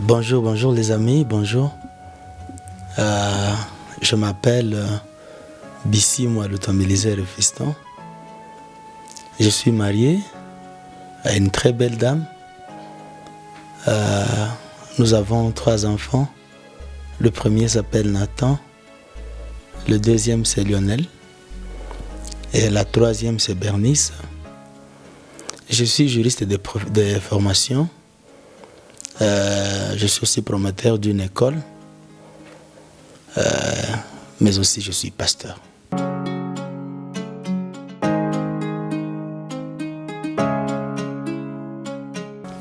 Bonjour, bonjour les amis, bonjour. Je m'appelle Bissi, moi, l'automobiliseur et fiston. Je suis marié à une très belle dame. Nous avons 3 enfants. Le premier s'appelle Nathan, le deuxième c'est Lionel et la troisième c'est Bernice. Je suis juriste de formation. Je suis aussi promoteur d'une école, mais aussi je suis pasteur.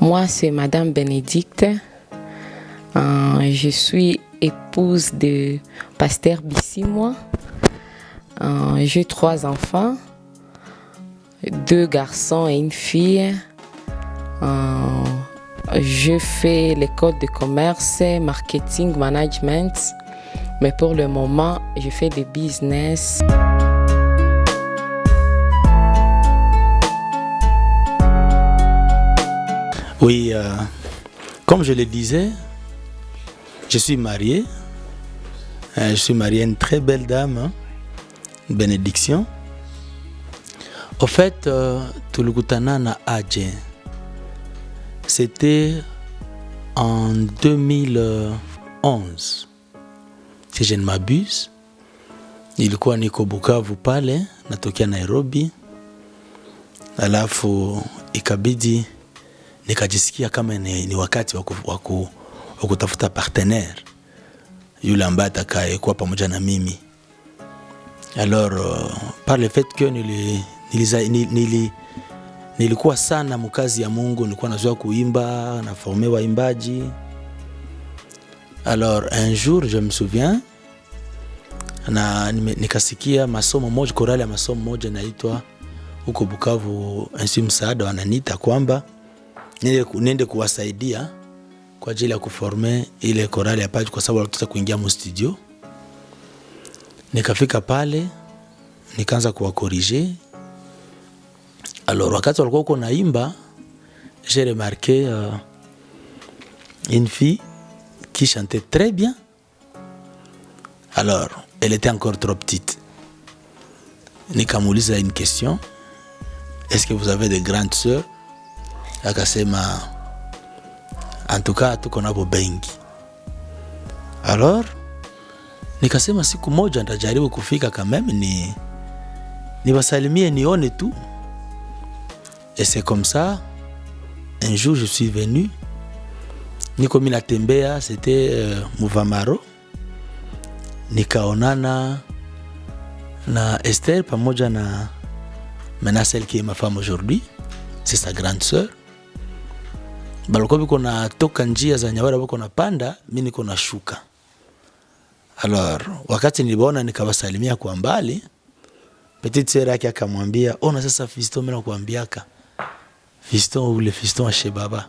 Moi, c'est Madame Bénédicte. Je suis épouse de pasteur Bissi, moi. J'ai 3 enfants, 2 garçons et une fille. Je fais l'école de commerce, marketing, management. Mais pour le moment, je fais des business. Oui, comme je le disais, je suis marié. Je suis marié à une très belle dame, hein, bénédiction. Au fait, tulikutana na aje. C'était en 2011, si je ne m'abuse. Ilikuwa niko Bukavu pale, natokea Nairobi. Alafu ikabidi nikajisikia kama ni wakati wa kutafuta partenaire yule ambaye atakayekuwa pamoja na mimi. Alors par le fait que nilikuwa sana mkazi ya Mungu, nilikuwa nazoea kuimba na former waimbaji. Alors un jour je me souviens na nikasikia masomo moja, korali ya masomo moja naitwa huko Bukavu Insi Msaada wananiita kwamba niende kuwasaidia kwa ajili ya kuformer ile korali ya paji, kwa sababu walitaka kuingia mu studio. Nikafika pale nikaanza kuwakorriger. Alors wakati walikuwa uko naimba, j'ai remarqué une fille qui chantait très bien. Alors elle était encore trop petite. Nikamuuliza une question: est-ce que vous avez des grandes sœurs? Akasema en tout cas tuko nabo bengi. Alors nikasema siku moja nitajaribu kufika quand même ni wasalimie nione tout. Et c'est comme ça, un jour je suis venu, niko mina tembea, c'était Muvamaro. Nikaonana na Esther pamoja na maintenant celle qui est ma femme aujourd'hui, c'est sa grande sœur. Balikuwa biko na toka njia za Nyawera, biko na panda, mimi niko na shuka. Alors wakati niliona nikawasalimia kwa mbali, petite sœur yake akamwambia, ona sasa fiston, mimi nakuambiaka fiston ou le fiston chez baba.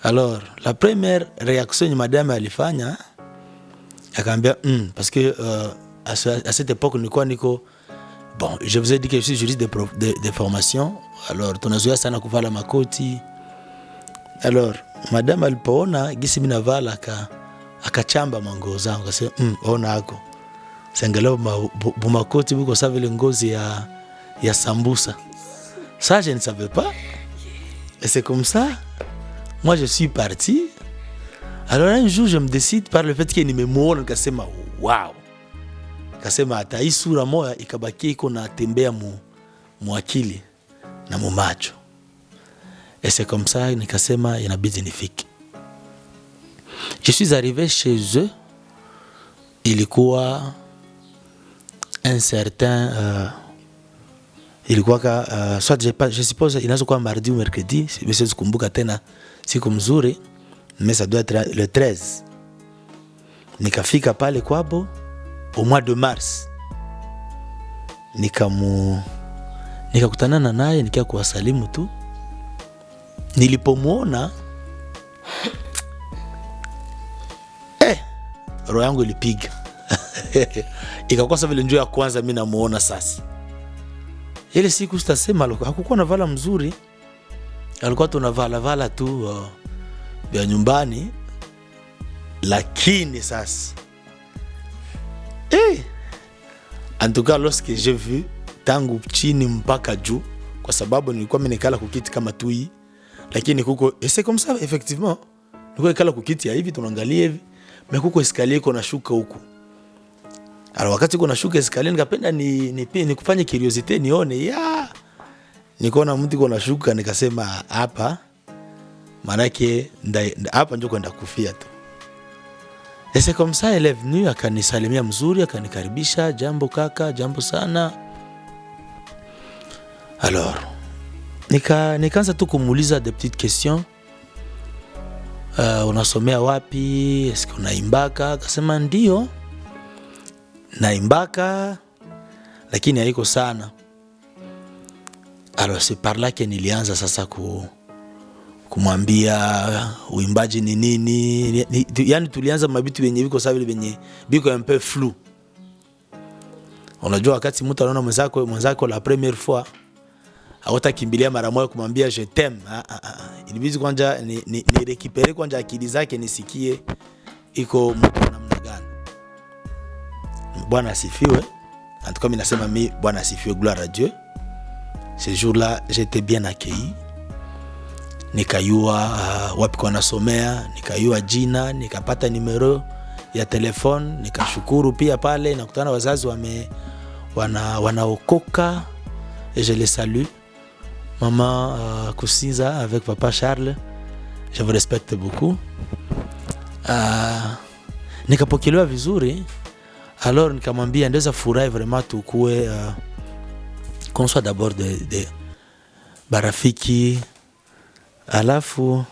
Alors la première réaction ni madame alifanya, akambia parce que à cette époque niko bon, je vous ai dit que je suis juriste de formation. Alors tunazoea sana kuvala makoti. Alors madame alipoona gisi mimi navala akachamba mango zangu, akasema ona hako sengelo bumakoti buko sawa vile ngozi ya sambusa. Ça je ne savais pas. Et c'est comme ça moi je suis parti. Alors un jour je me décide par le fait que nimemuona, nikasema wow. Kasema hata hii sura moja ikabaki iko na tembea mu akili na mu macho. Et c'est comme ça nikasema inabidi nifike. Je suis arrivé chez eux. Ilikuwa un certain ilikuwa soit je suppose inaweza kuwa mardi ou mercredi, mais je sikumbuka tena siku mzuri, mais ça doit être le 13. Nikafika pale kwabo au mois de mars. Nikakutana naye, nikia kuwasalimu tu. Nilipomuona roho yangu ilipiga. Ikakuwa sawa vile njoo ya kwanza mimi namuona sasa. Ile siku sitasema hakukuwa na vala mzuri. Alikuwa tunavala tu vya nyumbani, lakini sasa en tout cas lorsque j'ai vu tangu chini mpaka juu, kwa sababu nilikuwa mimi nikala kukiti kama tu hii, lakini kuko c'est comme ça effectivement, nilikuwa nikala kukiti ya hivi tunaangalia hivi, mais kuko escalier iko nashuka huku. Alors wakati iko nashuka escalier nikapenda ni kufanya curiosité nione ya nikaona mtu iko nashuka, nikasema hapa manake hapa ndio kwenda kufia tu. Et c'est comme ça elle est venue, akanisalimia mzuri, akanikaribisha, jambo kaka, jambo sana. Alors nikaanza tu kumuuliza des petites questions. Unasomea wapi? Est-ce que unaimbaka? Akasema ndio naimbaka, lakini haiko sana. Alors c'est par là que nilianza sasa kumwambia uimbaji ni nini. Yani tulianza mabitu yenye biko sawa vile biko un peu flou. Unajua wakati mtu anaona mwenzako la première fois, hautakimbilia mara moja kumwambia je t'aime. Ilibidi kwanza ni récupérer kwanza akili zake nisikie iko mtu namna gani. Bwana asifiwe. En tout cas, mimi nasema mimi Bwana asifiwe, gloire à Dieu. Ce jour-là, j'étais bien accueilli. Nikayua wapi kwa nasomea, nikayua jina, nikapata numero ya telefone, nikashukuru pia pale nakutana wazazi wanaokoka, et je les salue. Maman Kusinza avec papa Charles, je vous respecte beaucoup. Nikapokelewa vizuri. Alors nikamwambia ndeza furahi vraiment tukue qu'on soit d'abord de barafiki, alafu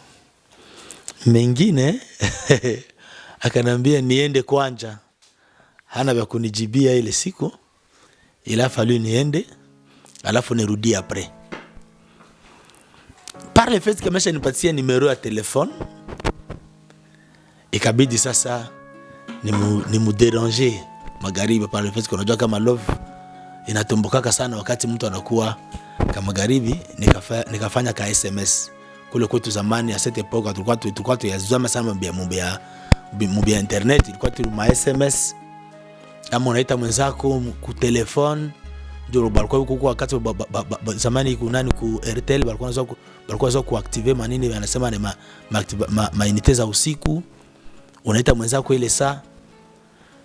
mengine akanambia niende kwanja. Hana vya kunijibia ile siku, ila fallu niende alafu nirudi après. Par le fait que mesha nipatia numero ya telefone, ikabidi sasa ni mu déranger magharibi, par le fait que unajua kama love inatombokaka sana wakati mtu anakuwa kama magharibi. Nikafanya ka SMS kule kwetu zamani ya cette époque, tulikuwa tuyazama sana mambo ya internet, ilikuwa tu ma SMS. Kama unaita mwenzako ku telefone ndio balikuwa huko wakati zamani kunani ku Airtel balikuwa za kuactiver manini wanasema ni ma unité za usiku, unaita mwenzako ile saa.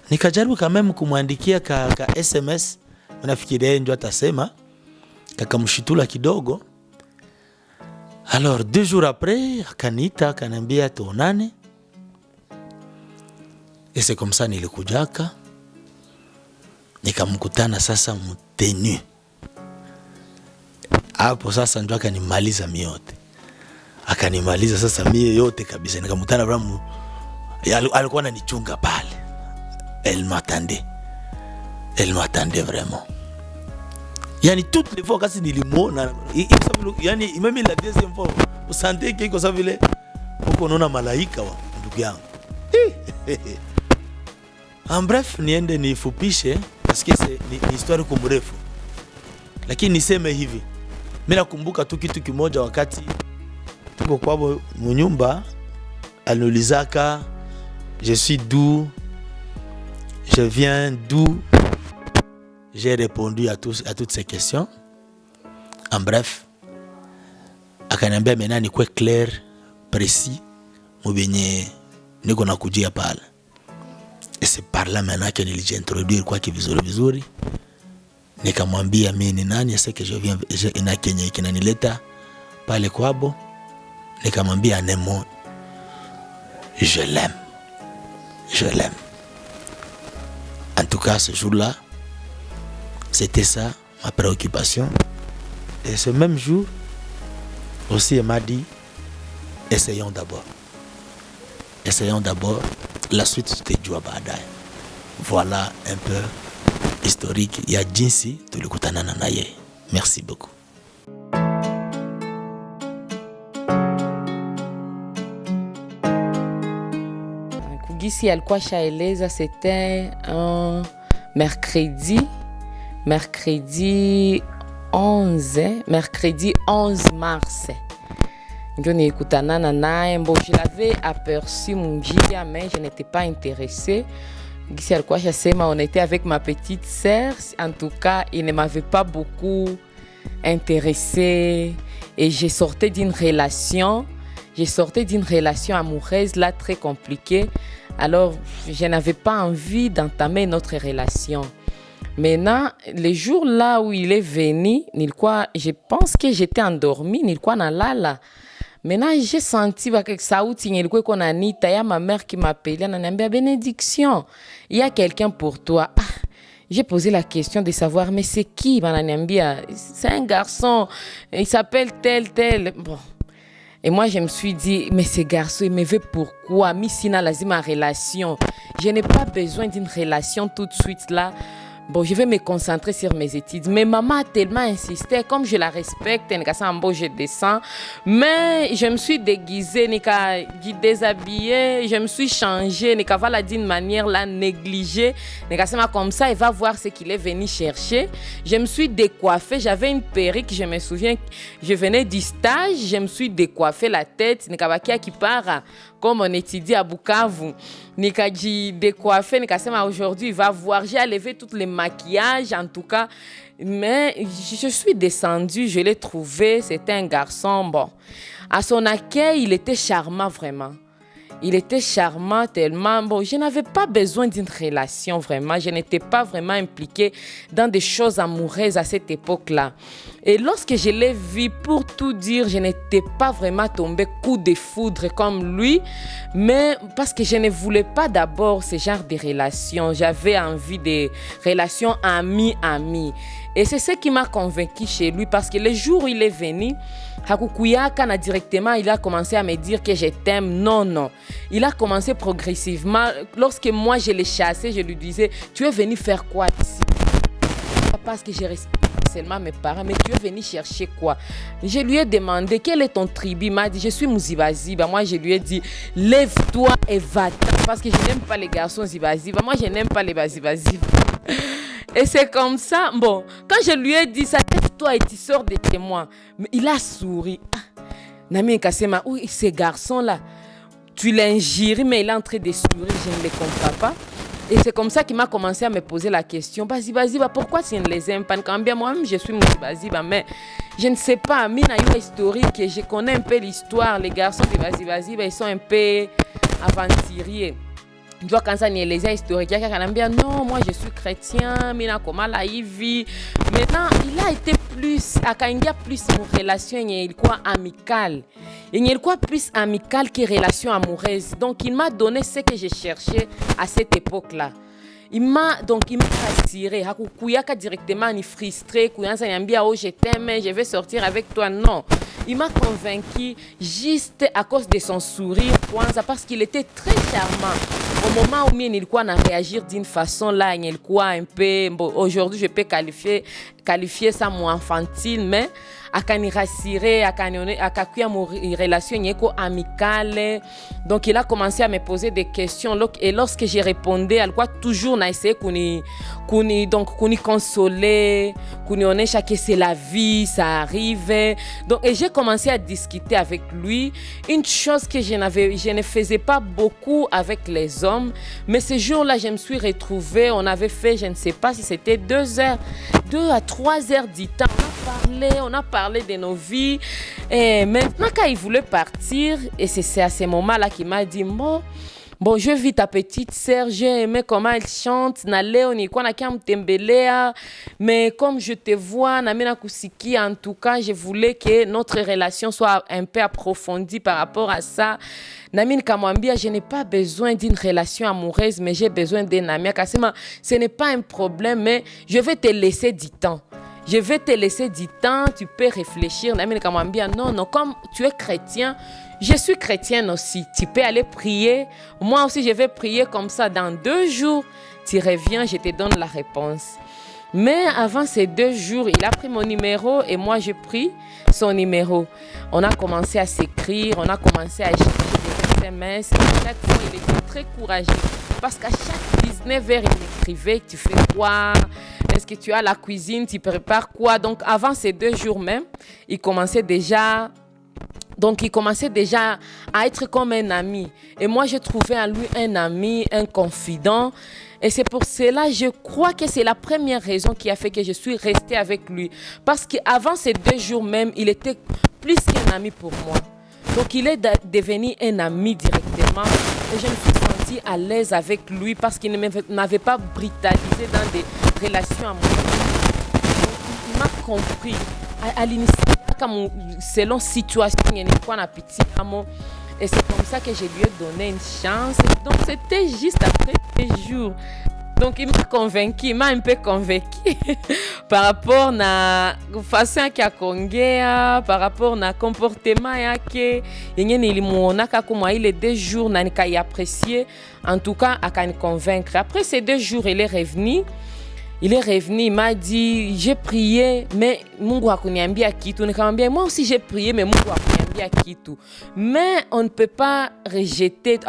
Nikajaribu kama kumwandikia ka SMS, nafikiria ndio atasema, kakamshitula kidogo. Alors 2 jours après akaniita akaniambia tuonane, et c'est comme ça nilikujaka nikamkutana sasa mtenu. Hapo sasa ndio akanimaliza miote, akanimaliza sasa mie yote kabisa. Nikamkutana Abraham, alikuwa ananichunga pale. Elle m'attendait vraiment. Yani toutes les fois quand nilimwona, yani même la deuxième fois usante kiko sawa vile uko unaona malaika wa ndugu yangu. En bref, niende nifupishe parce que ni histoire kumrefu, lakini niseme hivi, mimi nakumbuka tu kitu kimoja. Wakati tuko kwabo mnyumba, alulizaka je suis d'où, je viens d'où. J'ai répondu à toutes ces questions. En bref, akaniambia maintenant ni kwa clair, précis, mbenye niko nakujia pale. Et c'est par là maintenant que nilijiintroduire kwa vizuri. Nikamwambia mimi ni nani, c'est que je viens ina Kenya kinanileta pale kwabo. Nikamwambia Nemo, je l'aime. En tout cas, ce jour-là, c'était ça ma préoccupation. Et ce même jour aussi, elle m'a dit essayons d'abord, la suite c'était jua baadaye. Voilà un peu historique ya jinsi tulikutana na naye. Merci beaucoup. Kugisi alikuwa shaeleza, c'était un mercredi 11 mars. Bon, je l'avais aperçu, Munjia, mais je n'étais pas intéressée. On était avec ma petite sœur. En tout cas, il ne m'avait pas beaucoup intéressée. Et je sortais d'une relation amoureuse là très compliquée. Alors, je n'avais pas envie d'entamer notre relation. Maintenant, les jours là où il est venu, je pense que j'étais endormie, Maintenant, j'ai senti que ça il y a ma mère qui m'appelait, elle m'a dit bénédiction, il y a quelqu'un pour toi. J'ai posé la question de savoir, mais c'est qui? C'est un garçon, il s'appelle tel. Bon. Et moi, je me suis dit, mais ce garçon, il me veut pourquoi? Missina lazima relation. Je n'ai pas besoin d'une relation tout de suite là. Bon, je vais me concentrer sur mes études. Mais maman a tellement insisté, comme je la respecte, je descends. Mais je me suis déguisée, déshabillée, je me suis changée, d'une manière là, négligée. Comme ça, il va voir ce qu'il est venu chercher. Je me suis décoiffée, j'avais une perruque, je me souviens, je venais du stage, je me suis décoiffée la tête, qui part. Comme on étudie à Bukavu, Nikaji décoiffé, Nikasema aujourd'hui, il va voir. J'ai enlevé tous les maquillages, en tout cas. Mais je suis descendue, je l'ai trouvé. C'était un garçon, bon. À son accueil, il était charmant, vraiment. Il était charmant tellement. Bon, je n'avais pas besoin d'une relation, vraiment. Je n'étais pas vraiment impliquée dans des choses amoureuses à cette époque-là. Et lorsque je l'ai vu, pour tout dire, je n'étais pas vraiment tombée coup de foudre comme lui. Mais parce que je ne voulais pas d'abord ce genre de relations. J'avais envie de relations ami-ami. Et c'est ce qui m'a convaincue chez lui. Parce que le jour où il est venu, Hakukuyaka, directement, il a commencé à me dire que je t'aime. Non. Il a commencé progressivement. Lorsque moi, je l'ai chassé, je lui disais, tu es venu faire quoi ici? Parce que je respecte seulement mes parents, mais tu es venu chercher quoi? Je lui ai demandé, quel est ton tribu? Il m'a dit, je suis Mouzibaziba. Moi, je lui ai dit, lève-toi et va-t'en. Parce que je n'aime pas les garçons Zibaziba. Moi, je n'aime pas les Bazibaziba. Et c'est comme ça. Bon, quand je lui ai dit ça, lève-toi et tu sors de chez moi. Mais il a souri. Nami Kasema, oui, ces garçons-là, tu l'injures, mais il est en train de sourire, je ne les comprends pas. Et c'est comme ça qu'il m'a commencé à me poser la question. Baziba, pourquoi tu ne les aimes pas? Quand bien moi-même, je suis Baziba, mais je ne sais pas. Mina une historique, je connais un peu l'histoire. Les garçons de Baziba, ils sont un peu aventuriers. Tu vois, quand ça n'y est les historiques, il y a quelqu'un qui dit non, moi je suis chrétien, Mina comment la vit. Maintenant, il a été plus, il y a plus une relation, il y a quoi amicale. Il y a quoi plus amicale que relation amoureuse. Donc, il m'a donné ce que je cherchais à cette époque-là. Il m'a rassuré. Hakukuyaka directement ni frustré. Kuyansa nyambia oh je t'aime, je vais sortir avec toi. Non. Il m'a convaincu juste à cause de son sourire, parce qu'il était très charmant. Au moment où il a réagi d'une façon là, il un peu. Bon, aujourd'hui, je peux qualifier ça mon infantile, mais à rassurer, à une relation amicale. Donc, il a commencé à me poser des questions. Et lorsque j'ai répondu, à quoi toujours n'a essayé qu'on consoler, qu'on que c'est la vie, ça arrive. Donc, et j'ai commencé à discuter avec lui. Une chose que je ne faisais pas beaucoup avec les hommes, mais ce jour-là, je me suis retrouvée. On avait fait, je ne sais pas si c'était 2 à 3 heures du temps. On a parlé de nos vies. Et maintenant, quand il voulait partir, et c'est à ce moment-là qu'il m'a dit, bon, je vis ta petite sœur, j'ai aimé comment elle chante. Mais comme je te vois, en tout cas, je voulais que notre relation soit un peu approfondie par rapport à ça. Namine Kamwambia, je n'ai pas besoin d'une relation amoureuse, mais j'ai besoin d'un ami. Ce n'est pas un problème, mais je vais te laisser du temps. Je vais te laisser du temps, tu peux réfléchir. Namine Kamwambia, non, comme tu es chrétien, je suis chrétienne aussi. Tu peux aller prier. Moi aussi, je vais prier comme ça. Dans 2 jours, tu reviens, je te donne la réponse. Mais avant ces 2 jours, il a pris mon numéro et moi, j'ai pris son numéro. On a commencé à s'écrire, on a commencé à échanger des SMS. Chaque fois, il était très courageux. Parce qu'à chaque 19h, il écrivait, tu fais quoi? Est-ce que tu as la cuisine? Tu prépares quoi? Donc, avant ces 2 jours même, il commençait déjà Donc, il commençait déjà à être comme un ami. Et moi, j'ai trouvé en lui un ami, un confident. Et c'est pour cela, je crois que c'est la première raison qui a fait que je suis restée avec lui. Parce qu'avant ces 2 jours même, il était plus qu'un ami pour moi. Donc, il est devenu un ami directement. Et je me suis sentie à l'aise avec lui parce qu'il ne m'avait pas brutalisé dans des relations amoureuses. Donc, il m'a compris. À l'initiative, selon situation, il y a une petite amour. Et c'est comme ça que je lui ai donné une chance. Donc, c'était juste après 2 jours. Donc, il m'a convaincu, il m'a un peu convaincu par rapport à la façon qu'il a congé, par rapport à comportement yake. Il est 2 jours, il a apprécié. En tout cas, il a convaincre. Après ces 2 jours, il est revenu. Il m'a dit, j'ai prié, mais Mungu hakuniambia kitu. Nikamwambia, moi aussi j'ai prié, mais Mungu hakuniambia kitu. Mais on ne peut pas rejeter,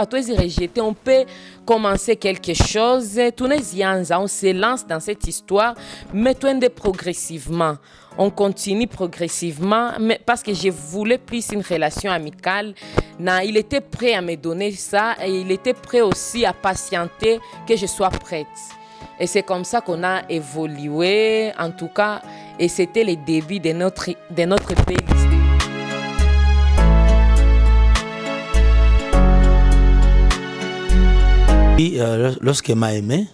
on peut commencer quelque chose. On se lance dans cette histoire, mais progressivement. On continue progressivement, mais parce que je voulais plus une relation amicale. Il était prêt à me donner ça et il était prêt aussi à patienter que je sois prête. Et c'est comme ça qu'on a évolué, en tout cas, et c'était le début de notre belle histoire. Et lorsqu'elle m'a aimé,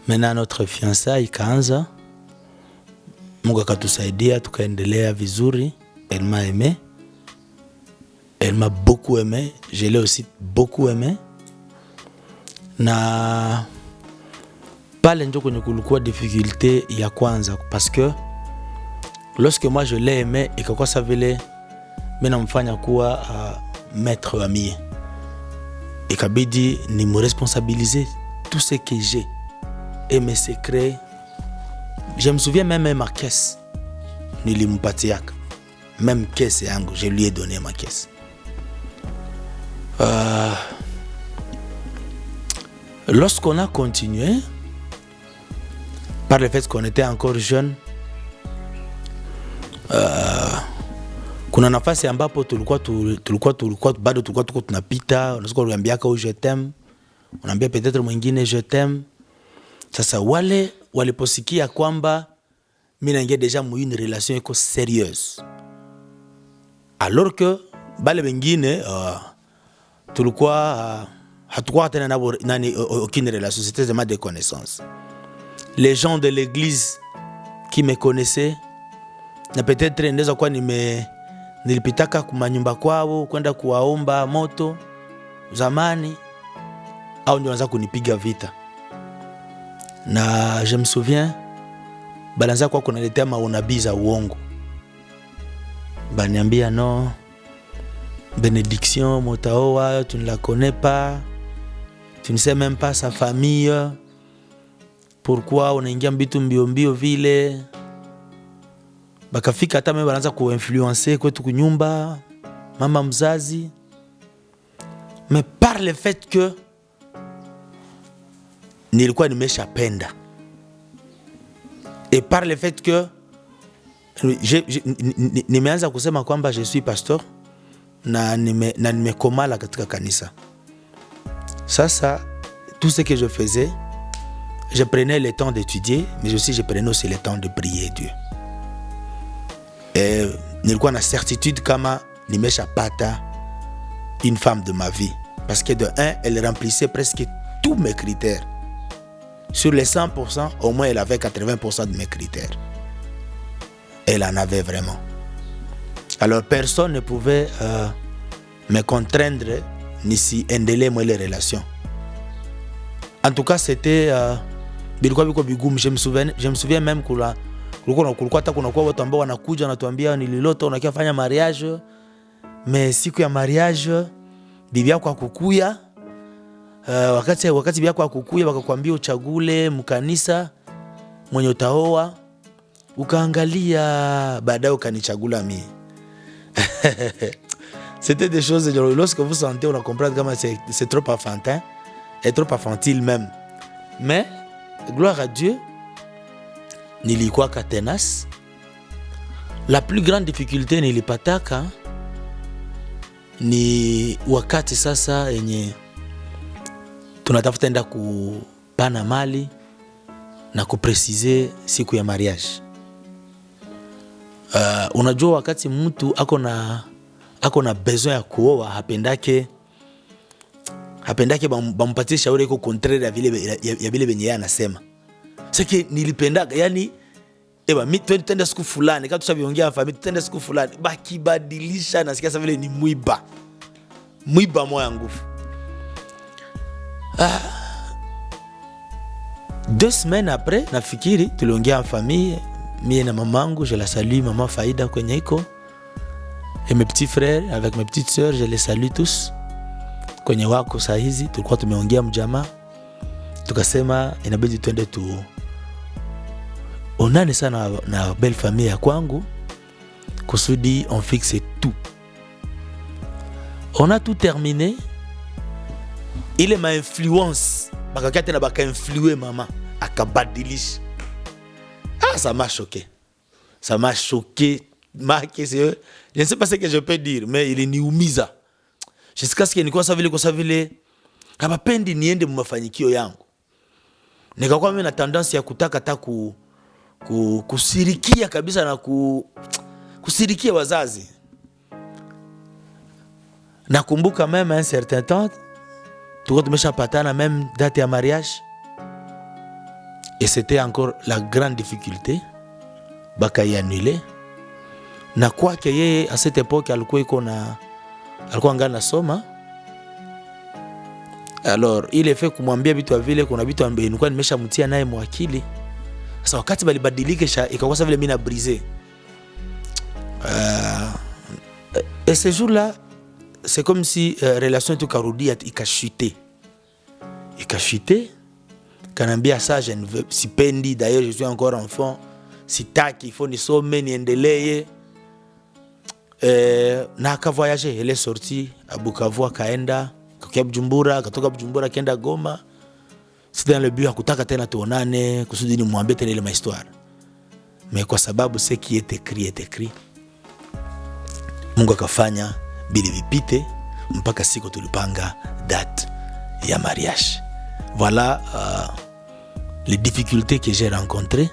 maintenant notre fiançailles ikaanza, Mungu akatusaidia tukaendelea vizuri. Elle m'a aimé, elle m'a beaucoup aimé, je l'ai aussi beaucoup aimé. Na pale ndio kwenye kulikuwa difficulté ya kwanza parce que lorsque moi je l'ai aimé ikakuwa sa vile mimi namfanya kuwa maître ami. Ikabidi ni me responsabiliser tout ce que j'ai et mes secrets. Je me souviens même ma caisse nilimpatiaka. Même caisse yangu, je lui ai donné ma caisse. Lorsqu'on a continué, par le fait qu'on était encore jeune, kuna nafasi ambapo tulikuwa bado tulikuwa tuko tunapita, unaweza kuambiaka je t'aime, unaambia peut-être mwingine je t'aime. Sasa wale waliposikia kwamba mimi naingia deja mu une relation iko sérieuse, alors que bale wengine tulikuwa hatukuwa tena nabo nani aucune relation, c'était vraiment des connaissances. Les gens de l'église qui me connaissaient, na peut-être ndeza kwa nilipitaka kumanyumba kwao kwenda kuwaomba moto zamani, au ndio wanaanza kunipiga vita. Na je me souviens balanza kwa kunaletea maonabii za uongo. Baniambia non, bénédiction motaoa, tu ne la connais pas, tu ne sais même pas sa famille. Pourquoi unaingia mbitu mbio vile? Bakafika hata mimi wanaanza kuinfluencer kwetu kunyumba, mama mzazi. Mais par le fait que nilikuwa nimeshapenda, et par le fait que nimeanza kusema kwamba je suis pasteur na nimekomala katika kanisa. Sasa tout ce que je faisais, je prenais le temps d'étudier, mais aussi je prenais aussi le temps de prier Dieu. Et nilikuwa na certitude kama nimeshapata une femme de ma vie, parce que de un, elle remplissait presque tous mes critères. Sur les 100%, au moins elle avait 80% de mes critères. Elle en avait vraiment. Alors personne ne pouvait me contraindre ni si endeler moi les relations. En tout cas, c'était bilikuwa biko bigumu. Je me souviens même kulikuwa hata kuna kwa watu ambao wanakuja wanatuambia nililota unakia fanya mariage, mais siku ya mariage bibi yako akukuya, wakati bibi yako akukuya wakakwambia uchagule mkanisa mwenye utaoa, ukaangalia baadaye ukanichagula mimi. C'était des choses, lorsque vous sentez, on a compris comment c'est trop enfantin et trop infantile même. Mais gloire à Dieu, nilikuwa tenace. La plus grande difficulté nilipataka ni wakati sasa yenye tunatafuta enda kupana mali na kupresize siku ya mariage. Unajua wakati mtu ako na besoin ya kuoa, hapendake bampatie shauri iko contraire ya vile benye anasema. Sasa nilipendaga yani mimi twende siku fulani, kama tushaviongea familia twende siku fulani, bakibadilisha nasikia sasa vile ni mwiba moya nguvu. 2 semaines après nafikiri tuliongea en famille, mie na mamangu, je la salue maman Faida kwenye iko, et mes petits frères avec mes petites sœurs, je les salue tous kwenye wako saa hizi. Tulikuwa tumeongea mjamaa, tukasema inabidi twende onane sana na belle famille ya kwangu kusudi on fixe tout. On a tout terminé. Ile ma influence bakakate na baka influer mama akabadilisha. Ça m'a choqué. Ça m'a choqué. Je ne sais pas ce que je peux dire, mais il niumiza. Jusqu'à ce que nilikuwa kwa vile hapapendi niende mmafanikio yangu. Nikakuwa mimi na tendance ya kutaka kusirikia kabisa na kusirikia wazazi. Nakumbuka même un certain temps tulikuwa tumeshapatana même date ya mariage, et c'était encore la grande difficulté baka annulé. Na kwake yeye à cette époque alikuwa ngana nasoma. Alors il est fait kumwambia vitu vile, kuna vitu ambaye nilikuwa nimeshamtia naye mwakili. Sasa wakati balibadilika ikakuwa vile mimi na briser. Et ce jour-là, c'est comme si relation tu karudi ikashute. Kanambia ça, je ne veux sipendi, d'ailleurs je suis encore enfant, sitaki, il faut nisome niendelee. Na akavoyager, elle est sortie à Bukavu, akaenda kwa Bujumbura, akatoka Bujumbura kaenda Goma. C'était dans le but akutaka tena tuonane kusudi ni mwambie tena ile histoire. Mais kwa sababu ce qui est écrit, Mungu akafanya bili vipite mpaka siku tulipanga date ya mariage. Voilà les difficultés que j'ai rencontrées.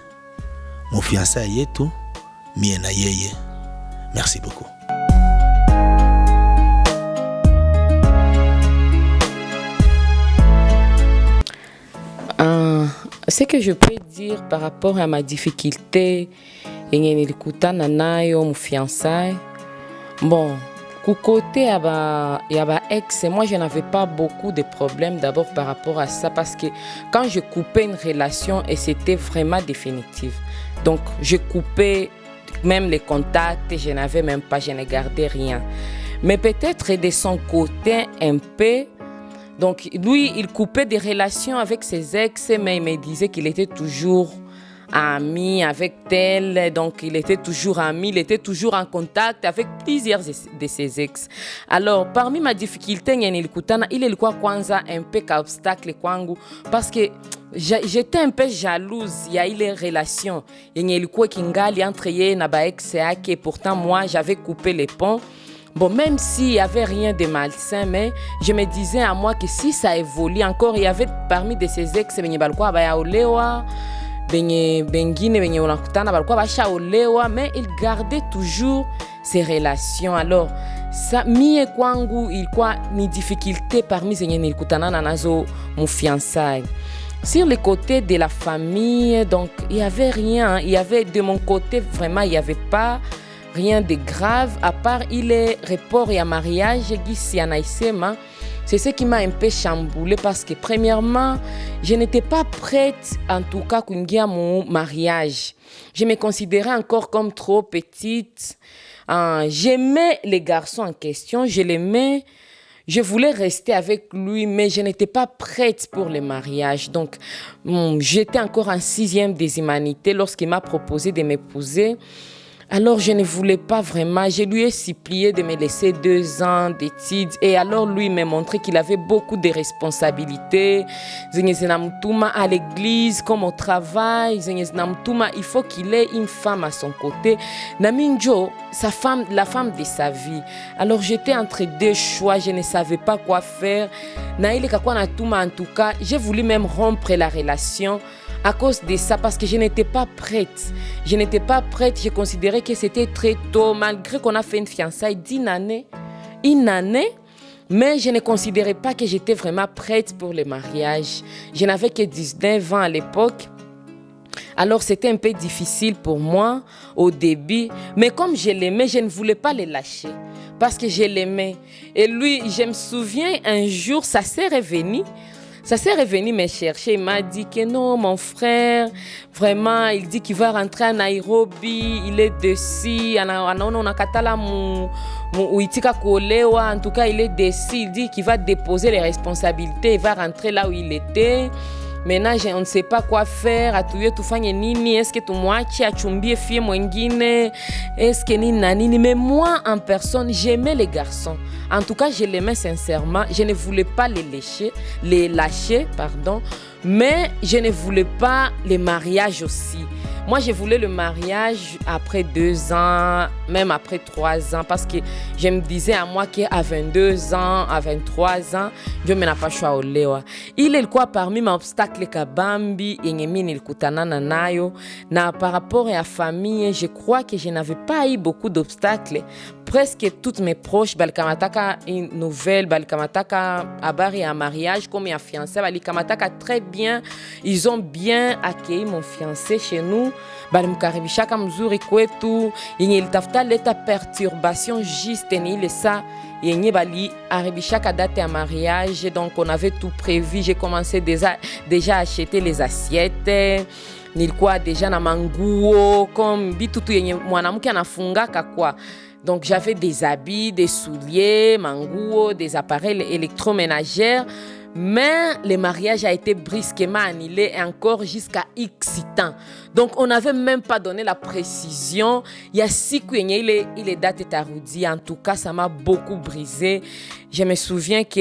Mon fiançailles yetu, mie na yeye. Merci beaucoup. Ce que je peux dire par rapport à ma difficulté yenye nilikutana nayo mu fiançailles, bon, côté ya ba ex, moi je n'avais pas beaucoup de problèmes d'abord par rapport à ça, parce que quand je coupais une relation et c'était vraiment définitif, donc je coupais même les contacts, je ne gardais rien. Mais peut-être de son côté un peu, donc lui il coupait des relations avec ses ex, mais il me disait qu'il était toujours ami avec elle, donc il était toujours ami, il était toujours en contact avec plusieurs de ses ex. Alors parmi ma difficulté nilikutana ile ilikuwa kwanza un peu obstacle kwangu, parce que j'étais un peu jalouse ya ile relation yenye ilikuwa kingali entre yeye na ba ex yake. Pourtant moi j'avais coupé les ponts. Bon, même s'il n'y avait rien de malsain, mais je me disais à moi que si ça évolue encore, il y avait parmi de ces ex benye balikuwa bayaolewa, bengine benye unakutana balikuwa bashaolewa, mais il gardait toujours ses relations. Alors ça mie kwangu ilikuwa ni difficulté parmi zenye nilikutana nazo mu fiançailles. Sur le côté de la famille, donc il y avait rien, il y avait de mon côté vraiment il y avait pas rien de grave, à part il est report et à mariage, c'est ce qui m'a un peu chamboulé, parce que premièrement, je n'étais pas prête en tout cas à mon mariage. Je me considérais encore comme trop petite. J'aimais les garçons en question, je l'aimais, je voulais rester avec lui, mais je n'étais pas prête pour le mariage. Donc, j'étais encore en 6e des humanités lorsqu'il m'a proposé de m'épouser. Alors, je ne voulais pas vraiment. Je lui ai supplié de me laisser 2 ans d'études. Et alors, lui m'a montré qu'il avait beaucoup de responsabilités. À l'église, comme au travail. Il faut qu'il ait une femme à son côté. Naminjo, la femme de sa vie. Alors, j'étais entre 2 choix. Je ne savais pas quoi faire. En tout cas, j'ai voulu même rompre la relation à cause de ça, parce que je n'étais pas prête. Je considérais que c'était très tôt, malgré qu'on a fait une fiançaille d'1 année. Une année, mais je ne considérais pas que j'étais vraiment prête pour le mariage. Je n'avais que 19 ans à l'époque. Alors, c'était un peu difficile pour moi au début. Mais comme je l'aimais, je ne voulais pas le lâcher. Parce que je l'aimais. Et lui, je me souviens, un jour, sa sœur est venue me chercher. Il m'a dit que non, mon frère, vraiment, il dit qu'il va rentrer à Nairobi. Il est dessus. En tout cas, il est dessus. Il dit qu'il va déposer les responsabilités. Il va rentrer là où il était. Maintenant, on ne sait pas quoi faire. Est-ce que tu mwachi achumbie fie mwengine? Est-ce que nini? Mais moi, en personne, j'aimais les garçons. En tout cas, je l'aimais sincèrement. Je ne voulais pas les lâcher, mais je ne voulais pas les mariages aussi. Moi, je voulais le mariage après 2 ans, même après 3 ans, parce que je me disais à moi qu'à 22 ans, à 23 ans, je ne n'ai pas choisi au lewa. Il est quoi parmi mes obstacles kabambi et il kutanana nayo. Par rapport à la famille, je crois que je n'avais pas eu beaucoup d'obstacles. Presque toutes mes proches, balikamataka une nouvelle, balikamataka abari à mariage, comme un fiancé, balikamataka très bien. Ils ont bien accueilli mon fiancé chez nous. Balimkaribishaka mzuri kwetu, yenye ilitafuta leta perturbation juste ni ça. Yenye bali aribishaka date à mariage, donc on avait tout prévu. J'ai commencé déjà à acheter les assiettes. Nilikuwa déjà na manguo comme bitutu yenye mwanamke anafungaka kwa. Donc j'avais des habits, des souliers, manguo, des appareils électroménagers. Mais le mariage a été brusquement annulé et encore jusqu'à X temps. Donc on n'avait même pas donné la précision. Il y a 6 coups, il est daté tarudi. En tout cas, ça m'a beaucoup brisé. Je me souviens que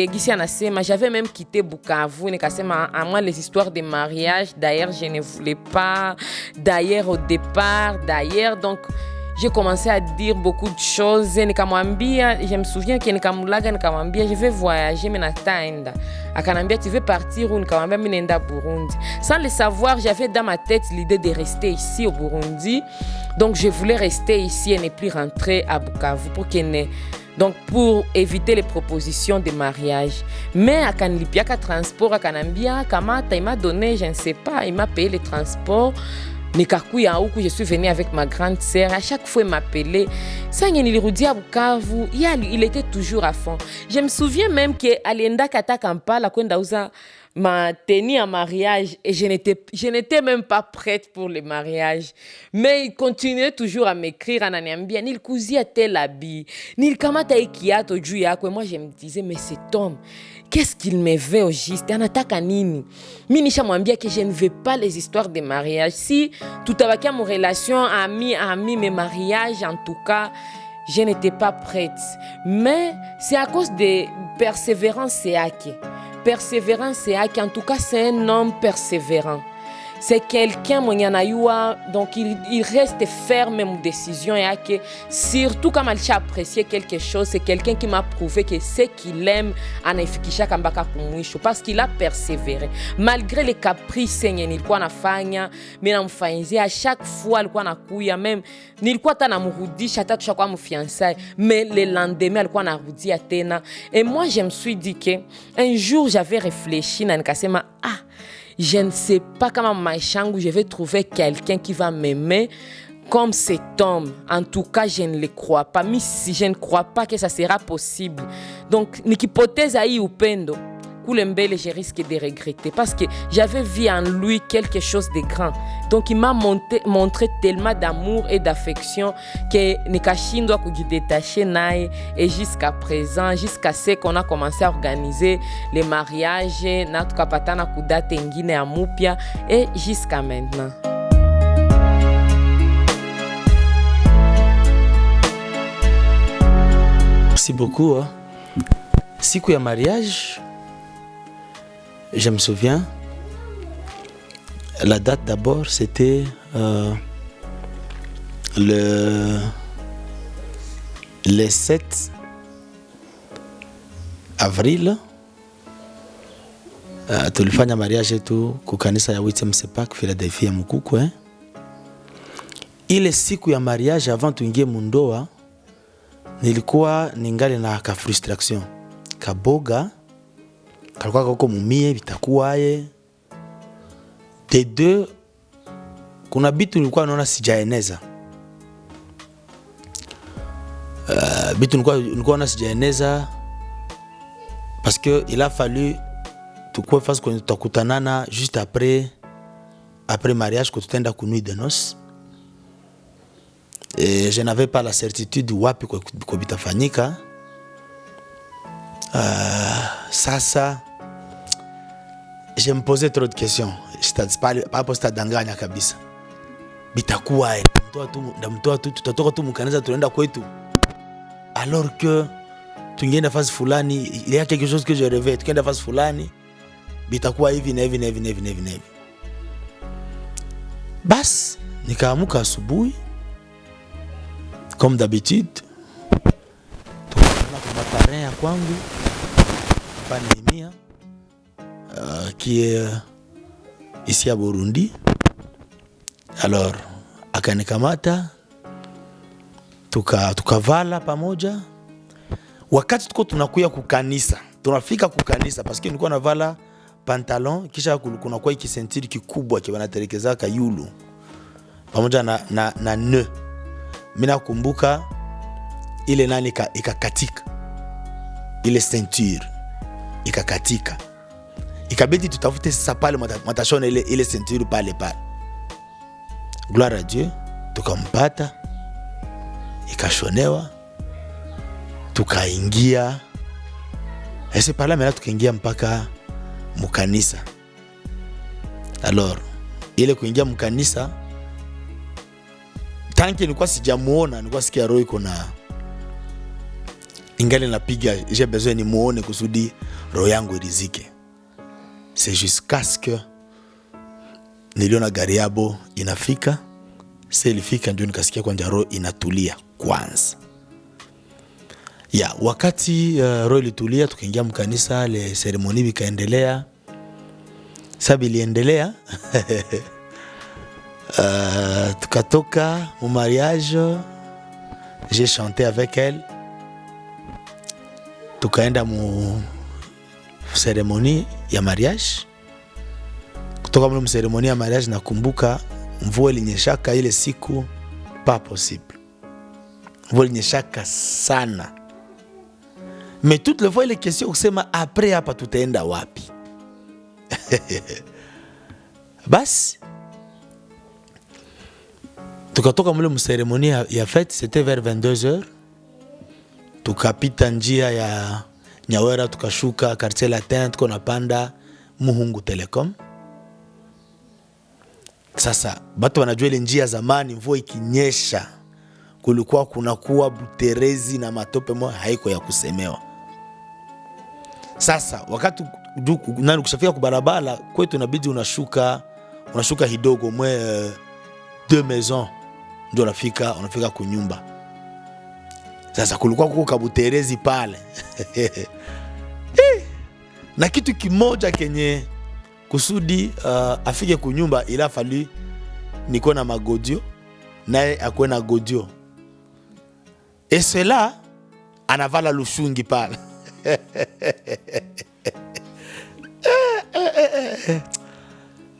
j'avais même quitté Bukavu. À moi, les histoires de mariage, d'ailleurs, je ne voulais pas. D'ailleurs, au départ, donc... J'ai commencé à dire beaucoup de choses. Je me souviens que je vais voyager, mais tu veux partir ou Burundi. Sans le savoir, j'avais dans ma tête l'idée de rester ici au Burundi. Donc, je voulais rester ici et ne plus rentrer à Bukavu pour éviter les propositions de mariage. Mais à Kanlipiaka Transport, à Kanambia, Kamata, il m'a donné, je ne sais pas, il m'a payé le transport. Je suis venue avec ma grande sœur. À chaque fois, il m'appelait. Il était toujours à fond. Je me souviens même qu'à l'enda kata Kampala, m'a tenue en mariage et je n'étais même pas prête pour le mariage. Mais il continuait toujours à m'écrire en Anambia. Nil kuzi a tel habit. Nil kamata ikiato juu yako. Et moi, je me disais, mais cet homme, qu'est-ce qu'il me veut au juste? Anataka nini? Minisha mwambia que je ne veux pas les histoires de mariage. Si tout avait mon relation ami, mes mariages, en tout cas, je n'étais pas prête. Mais c'est à cause de persévérance et haki. En tout cas, c'est un homme persévérant. C'est quelqu'un, donc il reste ferme dans décision et que surtout quand il a apprécié quelque chose, c'est quelqu'un qui m'a prouvé que ce qu'il aime en effikisha kambaka kumwisho parce qu'il a persévéré malgré les caprices nilikuwa nafanya mimi namfanyizia à chaque fois alikuwa nakuya même nilikuwa tana mrudisha hata tushakuwa mfiançailles mais le lendemain alikuwa narudia tena et moi je me suis dit que un jour j'avais réfléchi na nikasema je ne sais pas comment maishangu je vais trouver quelqu'un qui va m'aimer comme cet homme. En tout cas, je ne le crois pas. Mais si je ne crois pas que ça sera possible. Donc, l'hypothèse a eu upendo. Koulembele, je risque de regretter parce que j'avais vu en lui quelque chose de grand. Donc, il m'a montré tellement d'amour et d'affection que nikashindwa kujidétacher naye et jusqu'à présent, jusqu'à ce qu'on a commencé à organiser les mariages, na tukapatana kudate ingine ya mupya et jusqu'à maintenant. Merci beaucoup. Siku ya mariage, je me souviens, la date d'abord c'était le 7 avril. Tulifanya mariage yetu kukanisa ya Wittem Sepak Philadelphia Mukuku. Ile siku ya mariage avant tuingie mundoa, nilikuwa ningali na ka frustration kaboga kalikuwa kako mumie bitakuwaye de deux. Kuna bitu nilikuwa naona sijaeneza, bitu nilikuwa naona sijaeneza parce que il a fallu tukue fasi kwenye tutakutanana juste après mariage que tutenda ku nuit de noces. Et je n'avais pas la certitude wapi kwa bitafanyika. Sasa je me posais trop de questions. Pas danganya kabisa. Bitakuwa mtoa tu tutatoka tu mkanisa tunaenda kwetu. Alors que tungeenda fasi fulani, il y a quelque chose que je rêvais, tukienda fasi fulani bitakuwa hivi na hivi na hivi na hivi na hivi na hivi. Bas nikaamuka asubuhi comme d'habitude, tukakutana kwa parrain ya kwangu Panimia qui est ici à Burundi. Alors akanikamata tukavala pamoja. Wakati tuko tunakuya kukanisa, tunafika kukanisa parce que nilikuwa navala pantalon kisha kuna kwa iki ceinture kikubwa kibanaterekeza ka yulu pamoja na nœud. Mina kumbuka ile nani ikakatika, ile ceinture ikakatika, ikabidi tutafute sasa pale matashona ile ceinture pale. Gloire à Dieu, tukampata, ikashonewa, tukaingia. Ese pala mena tukaingia mpaka mukanisa. Alors ile kuingia mukanisa, tanki nilikuwa sijamuona, nilikuwa sikia roho iko na ingali napiga, j'ai besoin ni muone kusudi roho yangu irizike. C'est jusqu'à ce que niliona gari yabo inafika. Sasa ilifika ndio nikasikia kwanja roho inatulia kwanza. Wakati roho ilitulia tukaingia mkanisa, le ceremony bikaendelea. Sabi iliendelea. Tukatoka au mariage, j'ai chanté avec elle. Tukaenda mu cérémonie ya mariage. Kutoka mu cérémonie ya mariage nakumbuka mvua ilinyeshaka ile siku, pas possible. Mvua ilinyeshaka sana. Mais toutes les fois les questions kusema après hapa tutaenda wapi. Basi tukatoka mule mcérémonie ya fête, c'était vers 22h. Tukapita njia ya Nyawera, tukashuka quartier latin, tuko napanda Muhungu Telecom. Sasa batu wanajua ile njia zamani, mvua ikinyesha kulikuwa kunakuwa buterezi na matope moja haiko ya kusemewa. Sasa wakati nani kushafika kwa barabara kwetu inabidi unashuka hidogo mwe 2 maisons ndio unafika kwa nyumba. Sasa kulikuwa kuko kabuterezi pale. Na kitu kimoja kenye kusudi afike kwa nyumba ila fali niko na magodio naye akwe na godio. Et cela anavala lushungi pale.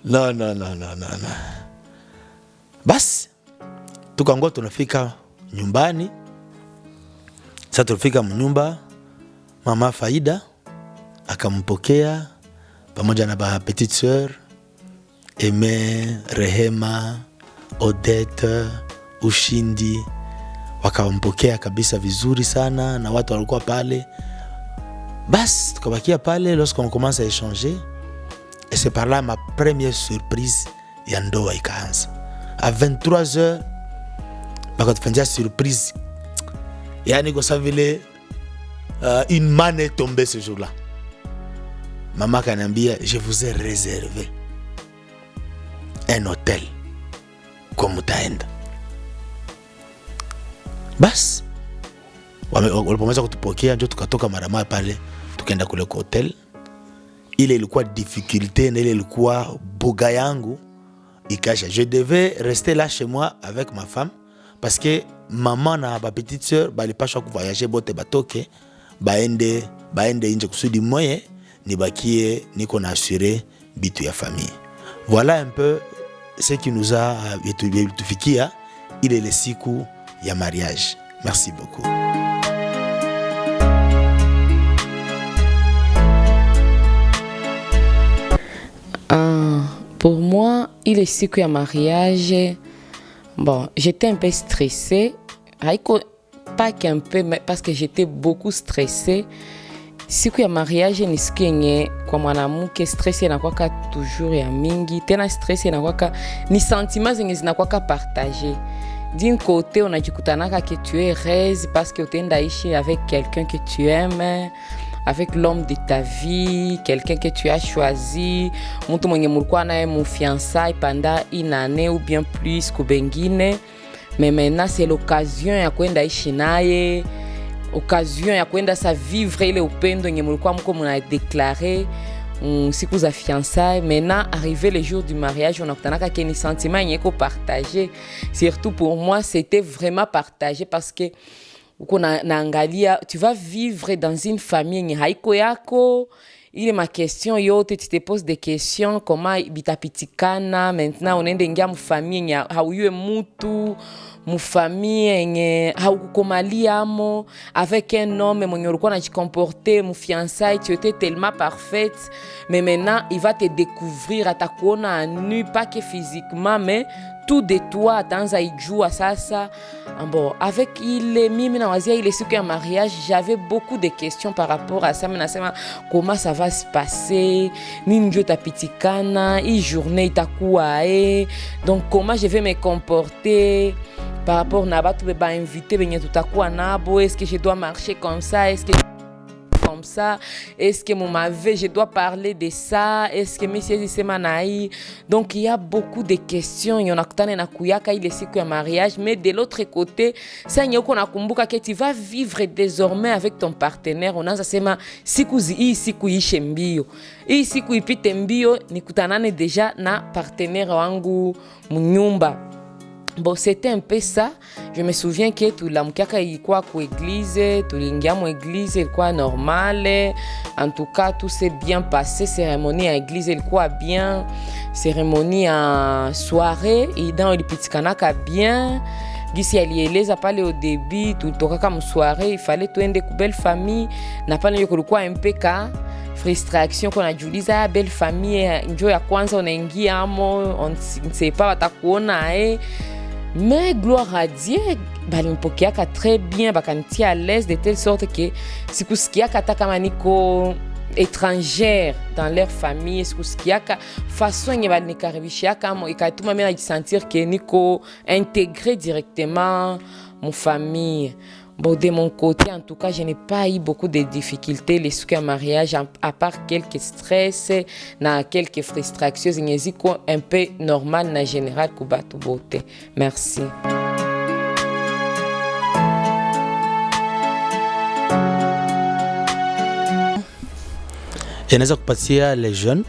Non. Basi tukangoa tunafika nyumbani. Sasa tulifika mnyumba, mama Faida akampokea pamoja na ba petite sœur Aimé, Rehema, Odette, Ushindi. Wakampokea kabisa vizuri sana na watu walikuwa pale. Basi tukabakia pale lorsqu'on commence à échanger. Et c'est par là ma première surprise ya ndoa ikaanza. À 23h bakatufanyia surprise. Yani kwa sababu vile une manne est tombée ce jour-là. Maman kanambia, je vous ai réservé un hôtel comme utaenda. Bas walipomaliza kutupokea ndio tukatoka mara moja pale tukaenda kule kwa hotel. Ile ilikuwa difficulté na ile ilikuwa boga yangu ikasha. Je devais rester là chez moi avec ma femme parce que maman na ba petite sœur balipashwa kuvoyager bote batoke baende nje kusudi moye nibakie niko na assurer bitu ya famille. Voilà un peu ce qui nous a tufikia ile le siku ya mariage. Merci beaucoup. Pour moi, il est siku ya mariage. Bon, j'étais un peu stressée. Pas qu'un peu, mais parce que j'étais beaucoup stressée. Siku ya mariage ni siku yenye kwa mwanamke stress inakuwa toujours ya mingi. Tena stress inakuwa ni sentiments zenye zinakuwa partagé. D'un côté, on a jikutanaka que tu es heureuse parce que tu es ici avec quelqu'un que tu aimes, avec l'homme de ta vie, quelqu'un que tu as choisi, mtu mwenye mulikuwa naye mu fiançailles pendant une année ou bien plus kubengine. Mais maintenant c'est l'occasion ya kwenda ishi naye, occasion ya kwenda sa vivre ile upendo yenye mulikuwa mko muna déclarer siku za fiançailles. Maintenant arrivé le jour du mariage, on akutanaka que ni sentiment yenye ko partager. Surtout pour moi, c'était vraiment partagé parce que naangalia tu vas vivre dans une famille yenye haiko yako. Il est ma question yote, tu te poses des questions, comment bitapitikana. Maintenant on ende ngia mu famille yenye hauyue mutu, mu famille yenye haukukomaliamo avec un homme mwenye ulikuwa unajikomporter mu fiançailles, tu étais tellement parfaite, mais maintenant il va te découvrir, atakuona à nu, pas que physiquement mais tout de toi ataanza ijua sasa. Bon, avec mimi na wazia ile siku ya mariage, j'avais beaucoup de questions par rapport à ça. Mais nasema comment ça va se passer, nini ndio tapitikana, hii journée itakuwa donc comment je vais me comporter par rapport na batu ba invité benye tutakuwa nabo. Est-ce que je dois marcher comme ça, est-ce que comme ça, est-ce que mon mavé je dois parler de ça, est-ce que monsieur c'est manaï. Donc il y a beaucoup de questions. Il y en a kutana na kuyaka ile siku ya mariage, mais de l'autre côté ça nyoko nakumbuka que tu vas vivre désormais avec ton partenaire. Unaanza sema siku ishe mbio, hii siku ipite mbio, nikutanane deja na partenaire wangu munyumba. Bon, c'était un peu ça. Je me souviens que tout la mkaka ilikuwa kwa église, tuliingia mu église ilikuwa normale. En tout cas, tout s'est bien passé. Cérémonie à église ilikuwa bien. Cérémonie en soirée, idan ilipitikanaka bien. Gisi alieleza pale au début, tulitoka mu soirée, il fallait tuende ku belle famille. Na pale yoko kulikuwa un peu ka frustration qu'on a juliza belle famille njo ya kwanza unaingia amo, on ne sait pas watakuona mais gloire à Dieu, balimpokeaka très bien, bakanitia à l'aise de telle sorte que sikusikiaka hata kama niko étrangère dans leur famille, sikusikiaka façon yenye balinikaribishiaka mo ikatuma mimi najisentir que niko intégré directement mon famille. Bon, de mon côté, en tout cas, je n'ai pas eu beaucoup de difficultés les soukous à mariage, à part quelques stress, quelques frustrations, c'est un peu normal en général pour battre beauté. Merci. Et nous avons les jeunes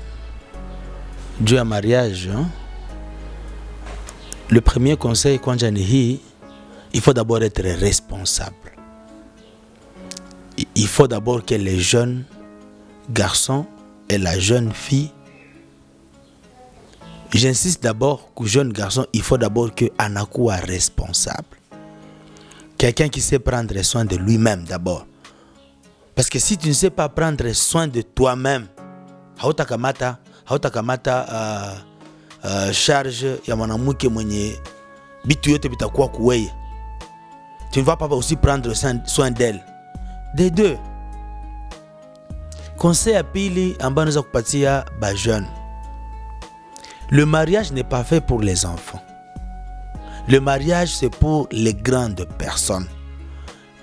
du mariage. Le premier conseil quand j'en ai, il faut d'abord être responsable. Il faut d'abord que les jeunes garçons et la jeune fille, j'insiste d'abord que jeune garçon, il faut d'abord que Anakou soit responsable. Quelqu'un qui sait prendre soin de lui-même d'abord. Parce que si tu ne sais pas prendre soin de toi-même, hautakamata charge ya mwanamke mwenye bitu yote bitakuwa kuweye. Tu ne vas pas aussi prendre soin d'elle. Des deux. Conseil à pili ambayo naweza kupatia ba jeune. Le mariage n'est pas fait pour les enfants. Le mariage c'est pour les grandes personnes.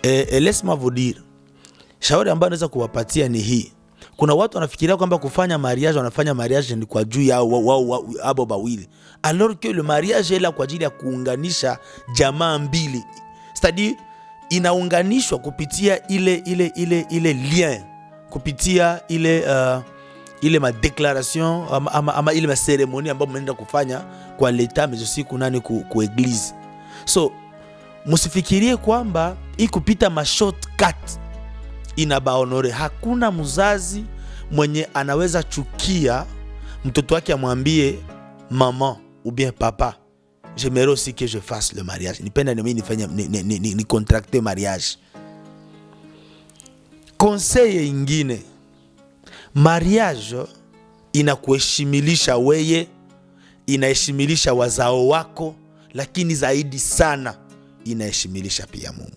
Et laisse-moi vous dire, shauri ambayo naweza kuwapatia ni hii. Kuna watu wanafikiria kwamba kufanya mariage, wanafanya mariage ni kwa juu yao wao abo bawili, alors que le mariage est là kwa ajili ya kuunganisha jamaa mbili, c'est-à-dire inaunganishwa kupitia ile lien, kupitia ile ma déclaration ama ile ma cérémonie ambayo mnaenda kufanya kwa leta mais aussi kunani ku église. So msifikirie kwamba hii kupita ma shortcut inabaonore. Hakuna mzazi mwenye anaweza chukia mtoto wake amwambie maman ou bien papa, j'aimerais aussi que je fasse le mariage, nipenda mimi nifanye ni contracter mariage. Conseil ingine, mariage inakuheshimilisha weye, inaheshimilisha wazao wako, lakini zaidi sana inaheshimilisha pia Mungu.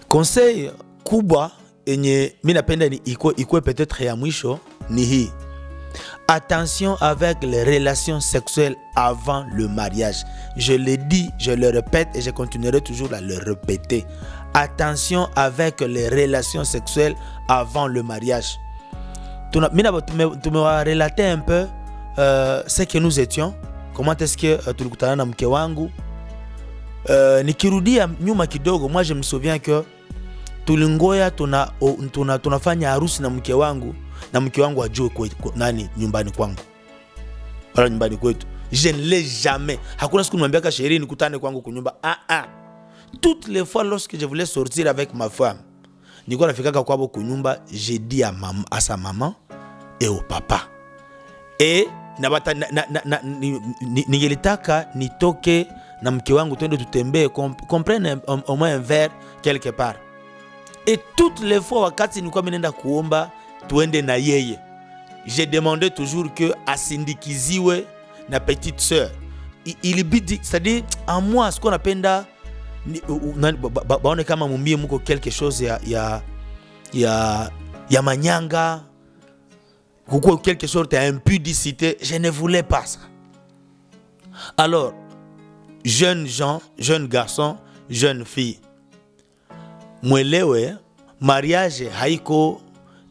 Conseil kubwa enye mimi napenda ni ikuwe peut-être ya mwisho ni hii: attention avec les relations sexuelles avant le mariage. Je le dis, je le répète et je continuerai toujours à le répéter. Attention avec les relations sexuelles avant le mariage. Tu me relater un peu ce que nous étions, comment est-ce que tulikutana na mke wangu. Nikirudia nyuma kidogo, moi je me souviens que tulingoya tunafanya harusi na mke wangu ajue nani nyumbani kwangu wala nyumbani kwetu. Je ne l'ai jamais. Hakuna siku nimwambia sherehe nikutane kwangu kunyumba. Toutes les fois lorsque je voulais sortir avec ma femme, nilikuwa nafika kwabo kunyumba, j'ai dit à sa maman et au papa. Et ningelitaka nitoke na mke wangu twende tutembee, comprendre au moins un verre quelque part. Et toutes les fois wakati nilikuwa nenda kuomba tuende na yeye, j'ai demandé toujours que asindikiziwe na petite sœur. Il bidi, c'est-à-dire en moi ce qu'on appelle baone kama mumbie muko quelque chose ya manyanga, ou quelque chose d'impudicité. Je ne voulais pas ça. Alors jeunes gens, jeunes garçons, jeunes filles, mwelewe mariage haiko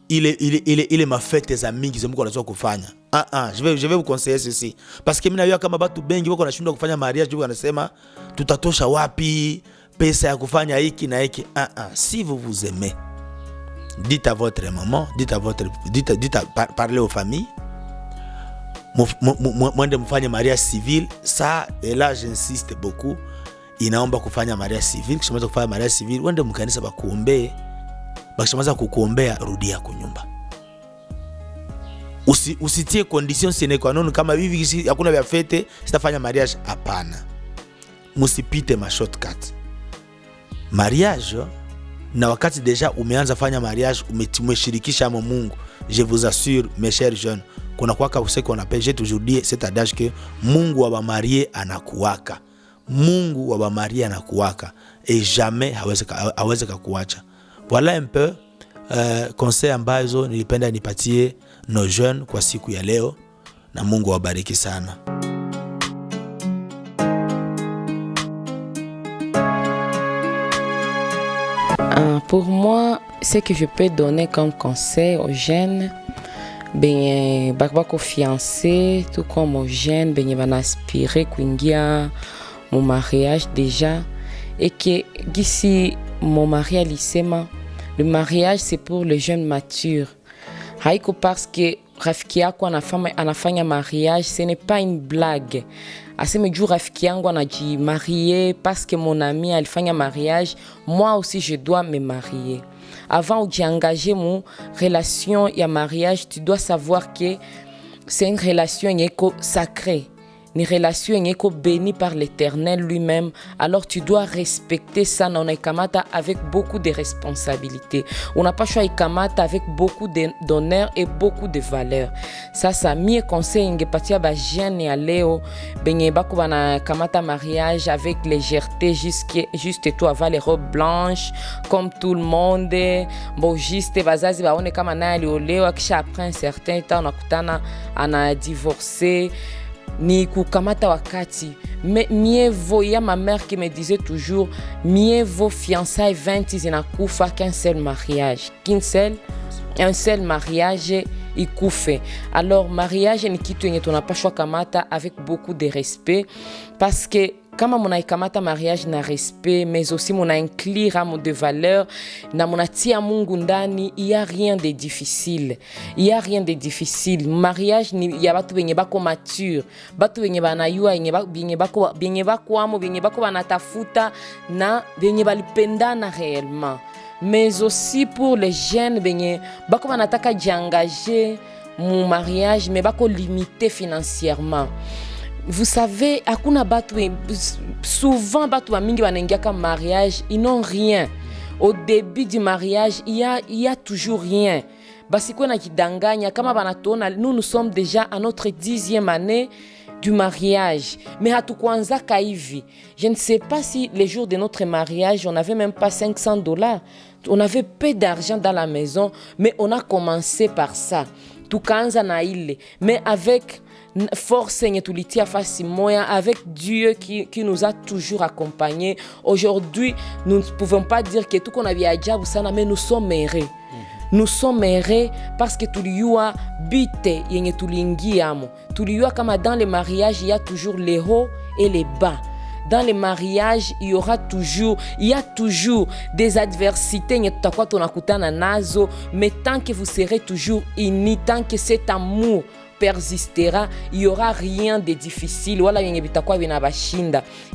ile mafete za mingi zemuko nazo kufanya. Je vais vous conseiller ceci, parce que mimi najua kama watu bengi wako wanashindwa kufanya mariage, wanasema tutatosha wapi pesa ya kufanya hiki na hiki. Si vous vous aimez, dites à votre maman, parlez aux familles, mwende mfanye mariage civil. Ça et là j'insiste beaucoup, inaomba kufanya mariage civil. Kisha kufanya mariage civil, wende mkanisa bakuombee. Bakisha kukuombea, rudia kunyumba. Usitie condition sine qua non kama hivi hakuna vya fete sitafanya mariage. Hapana, musipite ma shortcut. Mariage na wakati deja umeanza fanya mariage, umeshirikisha Mungu. Je vous assure mes chers jeunes, kuna kwaka useko qu'on appelle, j'ai toujours dit cet adage que Mungu wa ba marié anakuwaka. Mungu wa ba marié anakuwaka et jamais hawezi kukuacha. Voilà un peu conseil ambazo nilipenda nipatie nos jeunes kwa siku ya leo, na Mungu wabariki sana. Pour moi, ce que je peux donner comme conseil aux jeunes, bako fiancé, tout comme aux jeunes, van aspirer kuingia mon mariage déjà, et que d'ici mon mariage lisema, le mariage c'est pour les jeunes matures. Haiko parce que rafiki yako anafanya mariage, ce n'est pas une blague. Aseme juu rafiki yangu anajimarie parce que mon ami alifanya mariage, moi aussi je dois me marier. Avant de t'engager mon relation ya mariage, tu dois savoir que c'est une relation sacrée. Une relation bénie par l'Éternel lui-même. Alors tu dois respecter ça. On a kamata avec beaucoup de responsabilités. On n'a pas choisi kamata avec beaucoup d'honneur et beaucoup de valeur. Ça mieux conseil ngepatia ba jeune ya leo benye bako bana kamata mariage avec légèreté, juste toi avoir les robes blanches comme tout le monde. Bon juste bazazi baone kama naye aliolewa kisha après un certain temps nakutana ana divorcé. ni kukamata wakati. Mais mieux vaut, il y a ma mère qui me disait toujours, mieux vaut fiançailles 20 zinakufa qu'un seul mariage. Un seul mariage ikufe. Alors mariage ni kitu yenye tunapashwa kamata avec beaucoup de respect, parce que kama munaikamata mariage na respect, mais aussi muna inclure amo de valeur na munatia Mungu ndani, il y a rien de difficile. Il y a rien de difficile. Mariage ni ya batu benye bako mature, batu benye banayua benye bako amo benye bako banatafuta na benye balipendana réellement. Mais aussi pour les jeunes benye bako banataka jiengager mon mariage mais bako limité financièrement. Vous savez, souvent batu mingi wanaingia comme mariage, ils n'ont rien. Au début du mariage, il y a toujours rien. Basi kwa na kidanganya kama banatona, nous sommes déjà à notre 10e année du mariage. Mais hatukuanza kaivi. Je ne sais pas si les jours de notre mariage, on n'avait même pas $500. On avait peu d'argent dans la maison, mais on a commencé par ça. Tukaanza na ile, mais avec force yenye tulitia fasi moya, avec Dieu qui nous a toujours accompagnés. Aujourd'hui, nous ne pouvons pas dire que tout qu'on a ajabu sana, mais nous sommes heureux. Nous sommes heureux parce que tuliyua bite yenye tuliingiamo. Tuliyua kama dans les mariages, il y a toujours les hauts et les bas. Dans les mariages, il y a toujours des adversités, mais tant que vous serez toujours unis, tant que cet amour persistera, il n'y aura rien de difficile.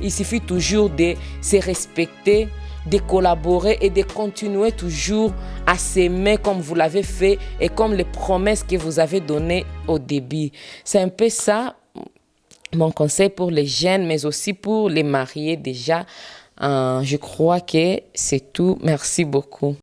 Il suffit toujours de se respecter, de collaborer et de continuer toujours à s'aimer comme vous l'avez fait et comme les promesses que vous avez données au début. C'est un peu ça mon conseil pour les jeunes, mais aussi pour les mariés déjà. Je crois que c'est tout. Merci beaucoup.